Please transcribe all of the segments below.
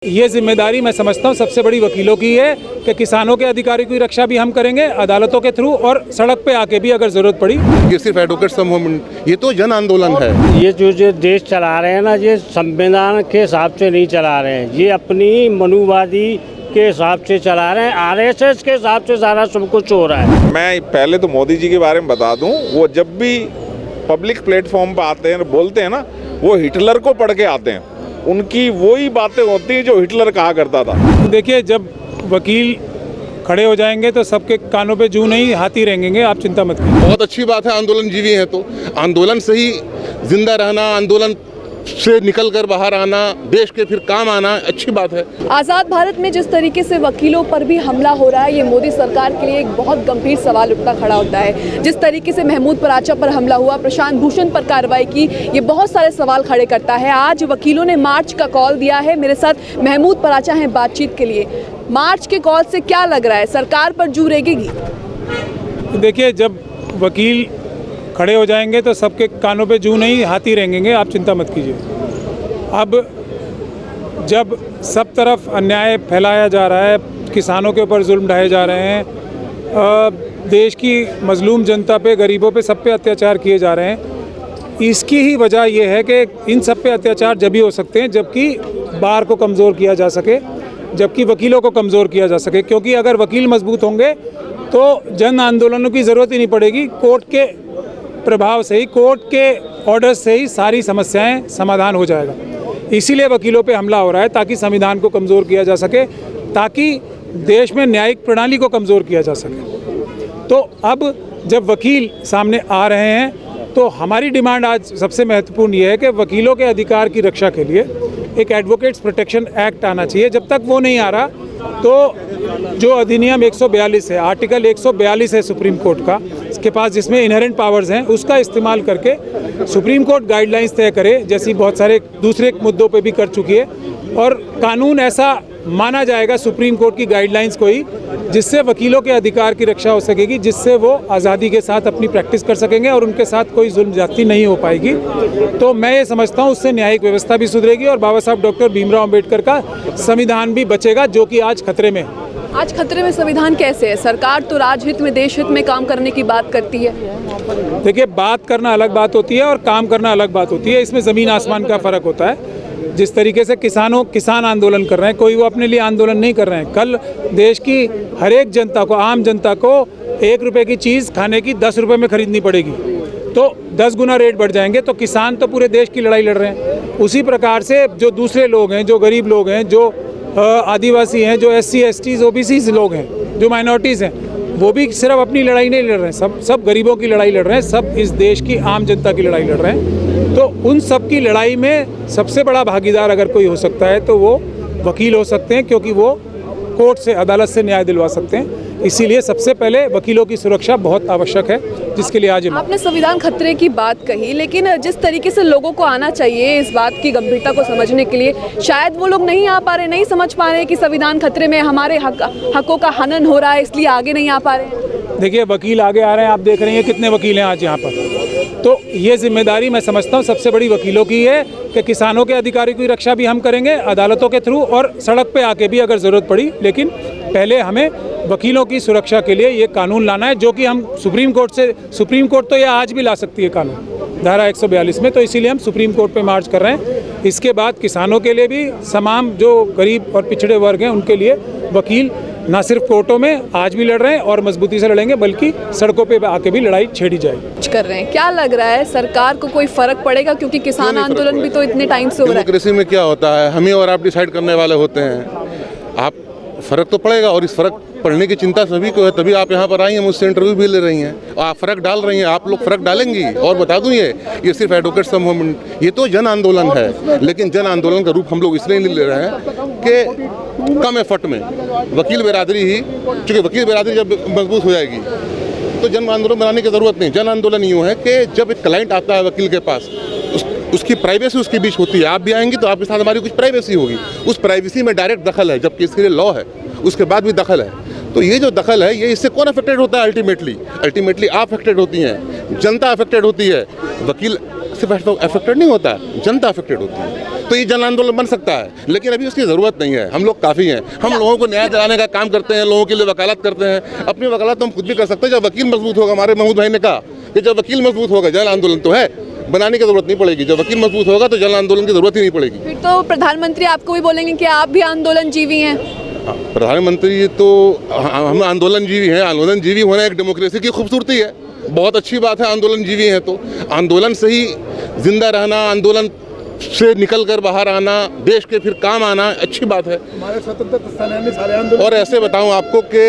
ये जिम्मेदारी मैं समझता हूँ सबसे बड़ी वकीलों की है कि किसानों के अधिकारों की रक्षा भी हम करेंगे अदालतों के थ्रू और सड़क पे आके भी अगर जरूरत पड़ी। ये सिर्फ एडवोकेट समूह, ये तो जन आंदोलन है। ये जो देश चला रहे हैं ना, ये संविधान के हिसाब से नहीं चला रहे हैं, ये अपनी मनुवादी के हिसाब से चला रहे हैं, आरएसएस के हिसाब से सारा सब कुछ हो रहा है। मैं पहले तो मोदी जी के बारे में बता दूं, वो जब भी पब्लिक प्लेटफॉर्म पर आते हैं बोलते हैं ना, वो हिटलर को पढ़ के आते हैं। उनकी वही बातें होती हैं जो हिटलर कहा करता था। देखिए, जब वकील खड़े हो जाएंगे तो सबके कानों पे जूं नहीं हाथी रेंगेंगे, आप चिंता मत कीजिए। बहुत अच्छी बात है, आंदोलन जीवी है तो आंदोलन से ही जिंदा रहना, आंदोलन से निकल कर बाहर आना, देश के फिर काम आना अच्छी बात है। आज़ाद भारत में जिस तरीके से वकीलों पर भी हमला हो रहा है, ये मोदी सरकार के लिए एक बहुत गंभीर सवाल उठता खड़ा होता है। जिस तरीके से महमूद पराचा पर हमला हुआ, प्रशांत भूषण पर कार्रवाई की, ये बहुत सारे सवाल खड़े करता है। आज वकीलों ने मार्च का कॉल दिया है। मेरे साथ महमूद पराचा हैं बातचीत के लिए। मार्च के कॉल से क्या लग रहा है, सरकार पर जू रेंगेगी? देखिए, जब वकील खड़े हो जाएंगे तो सबके कानों पे जूं नहीं हाथी रेंगेंगे, आप चिंता मत कीजिए। अब जब सब तरफ अन्याय फैलाया जा रहा है, किसानों के ऊपर जुल्म ढाए जा रहे हैं, देश की मजलूम जनता पे, गरीबों पे, सब पे अत्याचार किए जा रहे हैं, इसकी ही वजह यह है कि इन सब पे अत्याचार जब भी हो सकते हैं जबकि बार को कमज़ोर किया जा सके, जबकि वकीलों को कमज़ोर किया जा सके। क्योंकि अगर वकील मजबूत होंगे तो जन आंदोलनों की ज़रूरत ही नहीं पड़ेगी। कोर्ट के प्रभाव से ही, कोर्ट के ऑर्डर से ही सारी समस्याएं समाधान हो जाएगा। इसीलिए वकीलों पे हमला हो रहा है, ताकि संविधान को कमज़ोर किया जा सके, ताकि देश में न्यायिक प्रणाली को कमज़ोर किया जा सके। तो अब जब वकील सामने आ रहे हैं तो हमारी डिमांड आज सबसे महत्वपूर्ण ये है कि वकीलों के अधिकार की रक्षा के लिए एक एडवोकेट्स प्रोटेक्शन एक्ट आना चाहिए। जब तक वो नहीं आ रहा तो जो अधिनियम 142 है, आर्टिकल 142 है सुप्रीम कोर्ट का, इसके पास जिसमें इनहेरेंट पावर्स हैं, उसका इस्तेमाल करके सुप्रीम कोर्ट गाइडलाइंस तय करे, जैसी बहुत सारे दूसरे मुद्दों पे भी कर चुकी है, और कानून ऐसा माना जाएगा सुप्रीम कोर्ट की गाइडलाइंस को ही, जिससे वकीलों के अधिकार की रक्षा हो सकेगी, जिससे वो आज़ादी के साथ अपनी प्रैक्टिस कर सकेंगे और उनके साथ कोई जुल्म ज्यादती नहीं हो पाएगी। तो मैं ये समझता हूँ उससे न्यायिक व्यवस्था भी सुधरेगी और बाबा साहब डॉक्टर भीमराव अम्बेडकर का संविधान भी बचेगा, जो कि आज खतरे में है। आज खतरे में संविधान कैसे है? सरकार तो राजहित में, देश हित में काम करने की बात करती है। देखिए, बात करना अलग बात होती है और काम करना अलग बात होती है। इसमें ज़मीन आसमान का फ़र्क होता है। जिस तरीके से किसान आंदोलन कर रहे हैं, कोई वो अपने लिए आंदोलन नहीं कर रहे हैं। कल देश की हर एक जनता को, आम जनता को 1 रुपये की चीज़ खाने की 10 रुपये में खरीदनी पड़ेगी, तो 10 गुना रेट बढ़ जाएंगे। तो किसान तो पूरे देश की लड़ाई लड़ रहे हैं। उसी प्रकार से जो दूसरे लोग हैं, जो गरीब लोग हैं, जो आदिवासी हैं, जो SC STs OBCs लोग हैं, जो माइनॉरिटीज़ हैं, वो भी सिर्फ अपनी लड़ाई नहीं लड़ रहे हैं, सब गरीबों की लड़ाई लड़ रहे हैं, सब इस देश की आम जनता की लड़ाई लड़ रहे हैं। तो उन सब की लड़ाई में सबसे बड़ा भागीदार अगर कोई हो सकता है तो वो वकील हो सकते हैं, क्योंकि वो कोर्ट से, अदालत से न्याय दिलवा सकते हैं। इसीलिए सबसे पहले वकीलों की सुरक्षा बहुत आवश्यक है, जिसके लिए आज आपने संविधान खतरे की बात कही, लेकिन जिस तरीके से लोगों को आना चाहिए इस बात की गंभीरता को समझने के लिए, शायद वो लोग नहीं आ पा रहे, नहीं समझ पा रहे कि संविधान खतरे में, हमारे हकों का हनन हो रहा है, इसलिए आगे नहीं आ पा रहे। देखिए, वकील आगे आ रहे हैं, आप देख रहे हैं कितने वकील हैं आज यहाँ पर। तो ये जिम्मेदारी मैं समझता हूँ सबसे बड़ी वकीलों की है कि किसानों के अधिकारों की रक्षा भी हम करेंगे अदालतों के थ्रू और सड़क पे आके भी अगर ज़रूरत पड़ी। लेकिन पहले हमें वकीलों की सुरक्षा के लिए ये कानून लाना है, जो कि हम सुप्रीम कोर्ट तो ये आज भी ला सकती है कानून, धारा 142 में। तो इसीलिए हम सुप्रीम कोर्ट पे मार्च कर रहे हैं। इसके बाद किसानों के लिए भी, तमाम जो गरीब और पिछड़े वर्ग हैं, उनके लिए वकील ना सिर्फ कोर्टों में आज भी लड़ रहे हैं और मजबूती से लड़ेंगे, बल्कि सड़कों पे आके भी लड़ाई छेड़ी जाएगी। कर रहे हैं, क्या लग रहा है सरकार को कोई फर्क पड़ेगा? क्योंकि किसान आंदोलन भी तो इतने टाइम से हो रहा है। डेमोक्रेसी में क्या होता है, हम ही और आप डिसाइड करने वाले होते हैं। आप फ़र्क तो पड़ेगा, और इस फ़र्क पड़ने की चिंता सभी को है, तभी आप यहाँ पर आई हैं, मुझसे इंटरव्यू भी ले रही हैं और आप फ़र्क डाल रही हैं। आप लोग फ़र्क डालेंगी। और बता दूँ, ये सिर्फ एडवोकेट समूह, ये तो जन आंदोलन है। लेकिन जन आंदोलन का रूप हम लोग इसलिए नहीं ले रहे हैं कि कम एफर्ट में वकील बिरादरी ही, चूँकि वकील बिरादरी जब मजबूत हो जाएगी तो जन आंदोलन बनाने की ज़रूरत नहीं। जन आंदोलन यूँ है कि जब एक क्लाइंट आता है वकील के पास, उसकी प्राइवेसी उसके बीच होती है। आप भी आएंगी तो आपके साथ हमारी कुछ प्राइवेसी होगी, उस प्राइवेसी में डायरेक्ट दखल है, जबकि इसके लिए लॉ है, उसके बाद भी दखल है। तो ये जो दखल है, ये इससे कौन अफेक्टेड होता है? अल्टीमेटली आप अफेक्टेड होती हैं, जनता अफेक्टेड होती है, वकील सिर्फ अफेक्टेड नहीं होता, जनता अफेक्टेड होती है। तो ये जन आंदोलन बन सकता है, लेकिन अभी उसकी ज़रूरत नहीं है। हम लोग काफ़ी हैं, हम लोगों को न्याय दिलाने का काम करते हैं, लोगों के लिए वकालत करते हैं। अपनी वकालत तो हम खुद भी कर सकते हैं जब वकील मजबूत होगा। हमारे महमूद भाई ने कहा कि जब वकील मजबूत होगा, जन आंदोलन तो है, बनाने की जरूरत नहीं पड़ेगी। जब वकील मजबूत होगा तो जन आंदोलन की जरूरत ही नहीं पड़ेगी। फिर तो प्रधानमंत्री आपको भी बोलेंगे कि आप भी आंदोलन जीवी हैं। प्रधानमंत्री तो हम आंदोलन जीवी हैं। आंदोलन जीवी होना एक डेमोक्रेसी की खूबसूरती है, बहुत अच्छी बात है। आंदोलन जीवी हैं तो आंदोलन से ही जिंदा रहना, आंदोलन से निकल कर बाहर आना, देश के फिर काम आना अच्छी बात है। हमारे स्वतंत्रता सेनानी सारे आंदोलन, और ऐसे बताऊं आपको कि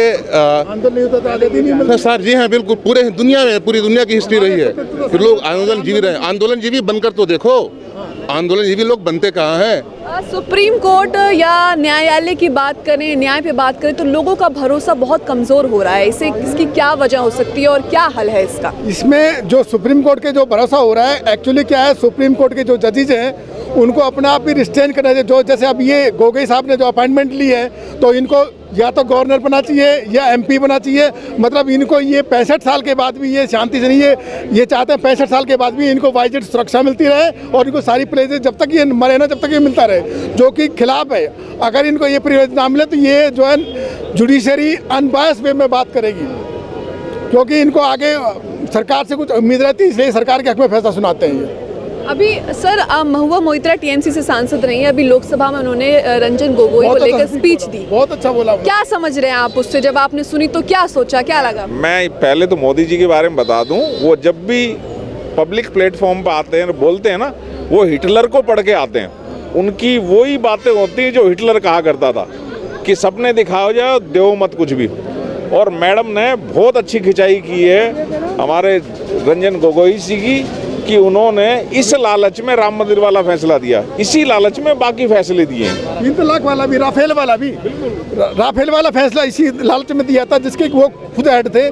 आंदोलन नहीं होता तो आज़ादी नहीं मिलती। सर जी हाँ, बिल्कुल पूरे दुनिया में, पूरी दुनिया की हिस्ट्री रही है फिर लोग आंदोलन जीवी रहे। आंदोलन जीवी बनकर तो देखो, आंदोलन जीवी लोग बनते कहाँ हैं। सुप्रीम कोर्ट या न्यायालय की बात करें, न्याय पे बात करें तो लोगों का भरोसा बहुत कमज़ोर हो रहा है। इसकी क्या वजह हो सकती है और क्या हल है इसका? इसमें जो सुप्रीम कोर्ट के जो भरोसा हो रहा है, एक्चुअली क्या है, सुप्रीम कोर्ट के जो जजेज हैं उनको अपने आप ही रिस्ट्रेन करना चाहिए। जो जैसे अब ये गोगोई साहब ने जो अपॉइंटमेंट ली है, तो इनको या तो गवर्नर बना चाहिए या एमपी बना चाहिए। मतलब इनको ये 65 साल के बाद भी ये शांति से नहीं है, ये चाहते हैं 65 साल के बाद भी इनको वाइजेड सुरक्षा मिलती रहे और इनको सारी प्रिविलेज जब तक ये मरे ना जब तक ये मिलता रहे, जो कि खिलाफ है। अगर इनको ये प्रिविलेज ना मिले तो ये जो है जुडिशरी अनबायस्ड वे में बात करेगी, क्योंकि इनको आगे सरकार से कुछ उम्मीद रहती है, इसलिए सरकार के हक में फैसला सुनाते हैं ये। अभी सर महुआ मोइत्रा टीएमसी से सांसद रही हैं, अभी लोकसभा में उन्होंने रंजन गोगोई को लेकर स्पीच दी। बहुत अच्छा बोला। क्या समझ रहे हैं आप उससे? जब आपने सुनी तो क्या सोचा, क्या लगा? मैं पहले तो मोदी जी के बारे में बता दूं, वो जब भी पब्लिक प्लेटफॉर्म पर आते हैं, बोलते हैं ना, वो हिटलर को पढ़ के आते हैं। उनकी वही बातें होती हैं जो हिटलर कहा करता था कि सपने दिखाओ जाओ, दो मत कुछ भी। और मैडम ने बहुत अच्छी खिंचाई की है हमारे रंजन गोगोई जी की, कि उन्होंने इस लालच में राम मंदिर वाला फैसला दिया, इसी लालच में बाकी फैसले दिए हैं। 3 तलाक वाला भी, राफेल वाला भी, राफेल वाला फैसला इसी लालच में दिया था, जिसके वो खुद हेड थे।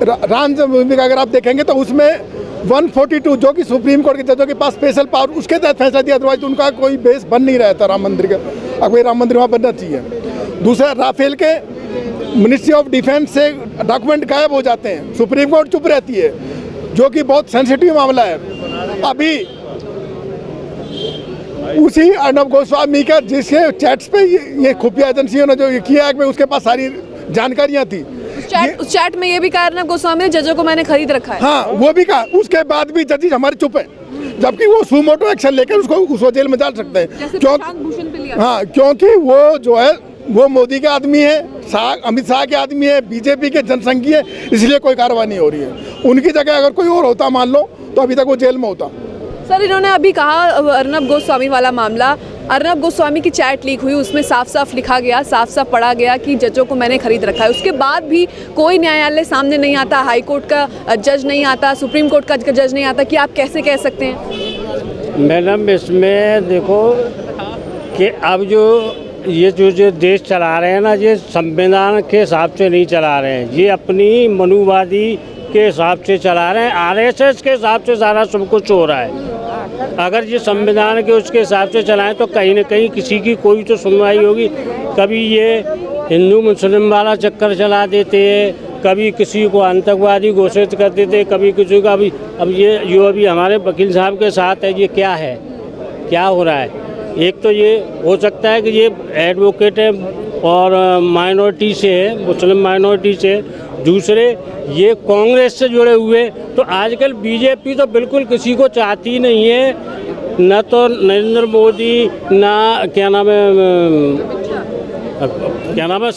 राम जन्मभूमि का अगर आप देखेंगे तो उसमें 142 जो कि सुप्रीम कोर्ट के जजों के पास स्पेशल पावर, उसके तहत फैसला दिया। अदरवाइज उनका कोई बेस बन नहीं रहा था राम मंदिर का। अब कोई राम मंदिर वहाँ बनना चाहिए। दूसरा, राफेल के मिनिस्ट्री ऑफ डिफेंस से डॉक्यूमेंट गायब हो जाते हैं, सुप्रीम कोर्ट चुप रहती है, जो कि बहुत सेंसिटिव मामला है। अभी उसी अर्नब गोस्वामी का जिसके चैट्स पे ये खुफिया एजेंसियों ने जो किया है, उसके पास सारी जानकारियां थी। उस चैट में ये भी कहा अर्नब गोस्वामी ने, जजों को मैंने खरीद रखा है। हाँ, वो भी कहा। उसके बाद भी जजेस हमारे चुप हैं, जबकि वो सुमोटो एक्शन लेकर उसको जेल में डाल सकते हैं। हाँ, क्योंकि वो जो है वो मोदी का आदमी है, अमित शाह के आदमी है, बीजेपी के जनसंघी है, इसलिए कोई कार्रवाई नहीं हो रही है। उनकी जगह अगर कोई और होता मान लो तो अभी तक वो जेल में होता। सर, इन्होंने अभी कहा अर्नब गोस्वामी वाला मामला, अर्नब गोस्वामी की चैट लीक हुई, उसमें साफ साफ लिखा गया, साफ साफ पढ़ा गया कि जजों को मैंने खरीद रखा है। उसके बाद भी कोई न्यायालय सामने नहीं आता, हाई कोर्ट का जज नहीं आता, सुप्रीम कोर्ट का जज नहीं आता, कि आप कैसे कह सकते हैं? मैडम, इसमें देखो कि अब जो देश चला रहे हैं ना, ये संविधान के हिसाब से नहीं चला रहे हैं, ये अपनी मनुवादी के हिसाब से चला रहे हैं। आरएसएस के हिसाब से सारा सब कुछ हो रहा है। अगर ये संविधान के उसके हिसाब से चलाएं तो कहीं न कहीं किसी की कोई तो सुनवाई होगी। कभी ये हिंदू मुस्लिम वाला चक्कर चला देते हैं, कभी किसी को आतंकवादी घोषित कर देते, कभी किसी का भी। अब ये जो अभी हमारे वकील साहब के साथ है, ये क्या है, क्या हो रहा है? एक तो ये हो सकता है कि ये एडवोकेट है और माइनॉरिटी से है, मुस्लिम माइनॉरिटी से। दूसरे, ये कांग्रेस से जुड़े हुए। तो आजकल बीजेपी तो बिल्कुल किसी को चाहती नहीं है, न तो नरेंद्र मोदी, ना क्या नाम है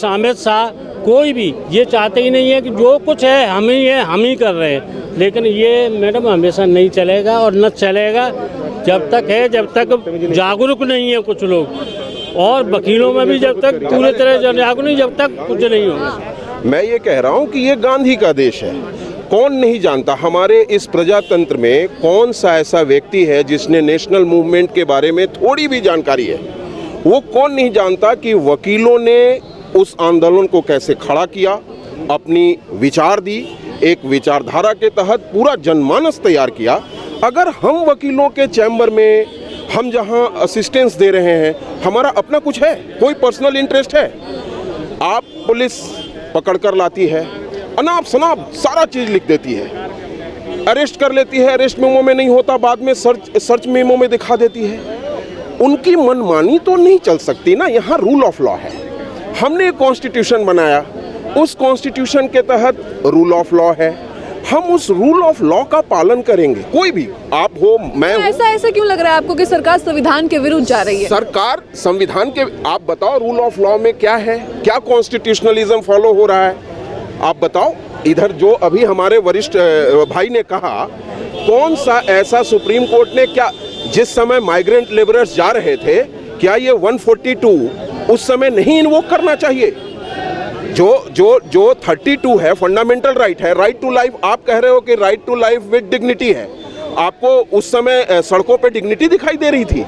अमित शाह, कोई भी ये चाहते ही नहीं है कि जो कुछ है हम ही है, हम ही कर रहे हैं। लेकिन ये मैडम हमेशा नहीं चलेगा और न चलेगा जब तक जागरूक नहीं है कुछ लोग, और वकीलों में भी जब तक पूरी तरह जागरूक नहीं, जब तक कुछ नहीं होगा। मैं ये कह रहा हूँ कि ये गांधी का देश है। कौन नहीं जानता, हमारे इस प्रजातंत्र में कौन सा ऐसा व्यक्ति है जिसने नेशनल मूवमेंट के बारे में थोड़ी भी जानकारी है? वो कौन नहीं जानता कि वकीलों ने उस आंदोलन को कैसे खड़ा किया, अपनी विचार दी, एक विचारधारा के तहत पूरा जनमानस तैयार किया। अगर हम वकीलों के चैम्बर में हम जहां असिस्टेंस दे रहे हैं, हमारा अपना कुछ है, कोई पर्सनल इंटरेस्ट है, आप पुलिस पकड़ कर लाती है, अनाप शनाप सारा चीज़ लिख देती है, अरेस्ट कर लेती है, अरेस्ट मेमो में नहीं होता, बाद में सर्च मेमो में दिखा देती है। उनकी मनमानी तो नहीं चल सकती ना। यहाँ रूल ऑफ लॉ है, हमने एक कॉन्स्टिट्यूशन बनाया, उस कॉन्स्टिट्यूशन के तहत रूल ऑफ लॉ है, हम उस रूल ऑफ लॉ का पालन करेंगे। कोई भी आप हो, मैं हूं। ऐसा क्यों लग रहा है आपको कि सरकार संविधान के विरुद्ध जा रही है? सरकार संविधान के, आप बताओ रूल ऑफ लॉ में क्या है, क्या कॉन्स्टिट्यूशनलिज्म फॉलो हो रहा है, आप बताओ। इधर जो अभी हमारे वरिष्ठ भाई ने कहा, कौन सा ऐसा सुप्रीम कोर्ट ने, क्या जिस समय माइग्रेंट लेबरर्स जा रहे थे, क्या ये 142 उस समय नहीं इन्वोक करना चाहिए? जो 32 है फंडामेंटल राइट है, राइट टू लाइफ, आप कह रहे हो कि right to life with dignity है, आपको उस समय सड़कों पे डिग्निटी दिखाई दे रही थी?